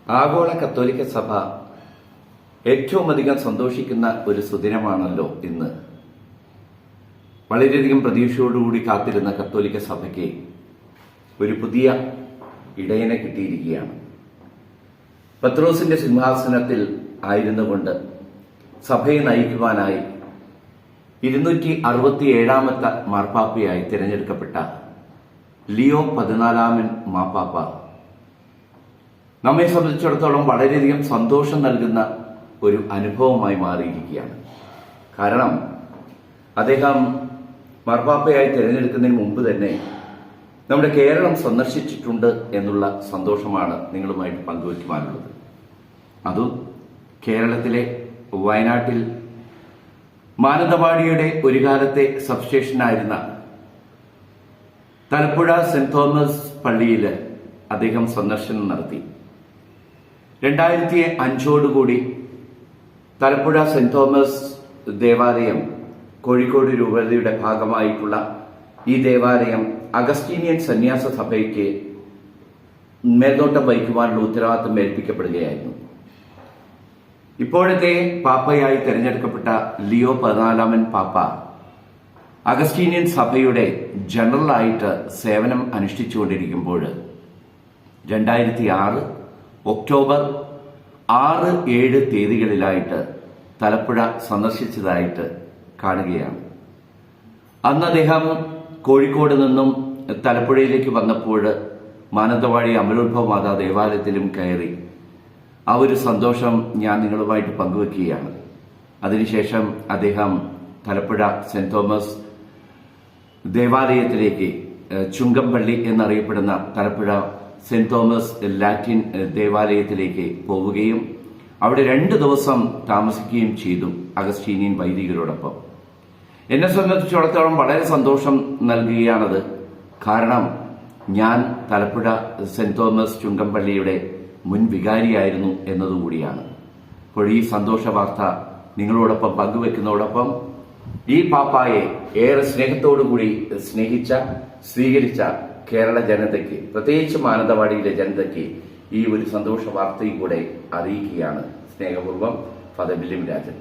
ആഗോള കത്തോലിക്ക സഭ ഏറ്റവും അധികം സന്തോഷിക്കുന്ന ഒരു സുദിനമാണല്ലോ ഇന്ന്. വളരെയധികം പ്രതീക്ഷയോടുകൂടി കാത്തിരുന്ന കത്തോലിക്ക സഭയ്ക്ക് ഒരു പുതിയ ഇടയനെ കിട്ടിയിരിക്കുകയാണ്. പത്രോസിന്റെ സിംഹാസനത്തിൽ ആയിരുന്നുകൊണ്ട് സഭയെ നയിക്കുവാനായി 267ാമത്തെ മാർപ്പാപ്പയായി തിരഞ്ഞെടുക്കപ്പെട്ട ലിയോ 14 മാർപ്പാപ്പ നമ്മെ സംബന്ധിച്ചിടത്തോളം വളരെയധികം സന്തോഷം നൽകുന്ന ഒരു അനുഭവമായി മാറിയിരിക്കുകയാണ്. കാരണം അദ്ദേഹം മാർപ്പാപ്പയായി തിരഞ്ഞെടുക്കുന്നതിന് മുമ്പ് തന്നെ നമ്മുടെ കേരളം സന്ദർശിച്ചിട്ടുണ്ട് എന്നുള്ള സന്തോഷമാണ് നിങ്ങളുമായിട്ട് പങ്കുവയ്ക്കുവാനുള്ളത്. അതും കേരളത്തിലെ വയനാട്ടിൽ മാനന്തവാടിയുടെ ഒരു കാലത്തെ സബ്സ്റ്റേഷനായിരുന്ന തലപ്പുഴ സെന്റ് തോമസ് പള്ളിയിൽ അദ്ദേഹം സന്ദർശനം നടത്തി. 2005 തലപ്പുഴ സെന്റ് തോമസ് ദേവാലയം കോഴിക്കോട് രൂപതയുടെ ഭാഗമായിട്ടുള്ള ഈ ദേവാലയം അഗസ്റ്റീനിയൻ സന്യാസ സഭയ്ക്ക് മേൽനോട്ടം വഹിക്കുവാനുള്ള ഉത്തരവാദിത്തം ഏൽപ്പിക്കപ്പെടുകയായിരുന്നു. ഇപ്പോഴത്തെ പാപ്പയായി തെരഞ്ഞെടുക്കപ്പെട്ട ലിയോ 14 പാപ്പ അഗസ്റ്റീനിയൻ സഭയുടെ ജനറലായിട്ട് സേവനം അനുഷ്ഠിച്ചുകൊണ്ടിരിക്കുമ്പോൾ 2006 ഒക്ടോബർ 6-7 തീയതികളിലായിട്ട് തലപ്പുഴ സന്ദർശിച്ചതായിട്ട് കാണുകയാണ്. അന്ന് അദ്ദേഹം കോഴിക്കോട് നിന്നും തലപ്പുഴയിലേക്ക് വന്നപ്പോൾ മാനന്തവാടി അമലോത്ഭവ മാതാ ദേവാലയത്തിലും കയറി ആ ഒരു സന്തോഷം ഞാൻ നിങ്ങളുമായിട്ട് പങ്കുവെക്കുകയാണ്. അതിനുശേഷം അദ്ദേഹം തലപ്പുഴ സെന്റ് തോമസ് ദേവാലയത്തിലേക്ക് ചുങ്കംപള്ളി എന്നറിയപ്പെടുന്ന തലപ്പുഴ സെന്റ് തോമസ് ലാറ്റിൻ ദേവാലയത്തിലേക്ക് പോവുകയും അവിടെ 2 ദിവസം താമസിക്കുകയും ചെയ്തു അഗസ്റ്റീനിയൻ വൈദികരോടൊപ്പം. എന്നെ സംബന്ധിച്ചിടത്തോളം വളരെ സന്തോഷം നൽകുകയാണത്. കാരണം ഞാൻ തലപ്പുഴ സെന്റ് തോമസ് ചുങ്കംപള്ളിയുടെ മുൻ വികാരിയായിരുന്നു എന്നതുകൂടിയാണ്. അപ്പോൾ ഈ സന്തോഷ വാർത്ത നിങ്ങളോടൊപ്പം പങ്കുവെക്കുന്നതോടൊപ്പം ഈ പാപ്പായെ ഏറെ സ്നേഹത്തോടുകൂടി സ്വീകരിച്ച കേരള ജനതയ്ക്ക്, പ്രത്യേകിച്ച് മാനന്തവാടിയിലെ ജനതയ്ക്ക് ഈ ഒരു സന്തോഷ വാർത്തയും കൂടെ അറിയിക്കുകയാണ്. സ്നേഹപൂർവ്വം ഫാദർ വില്യം രാജൻ.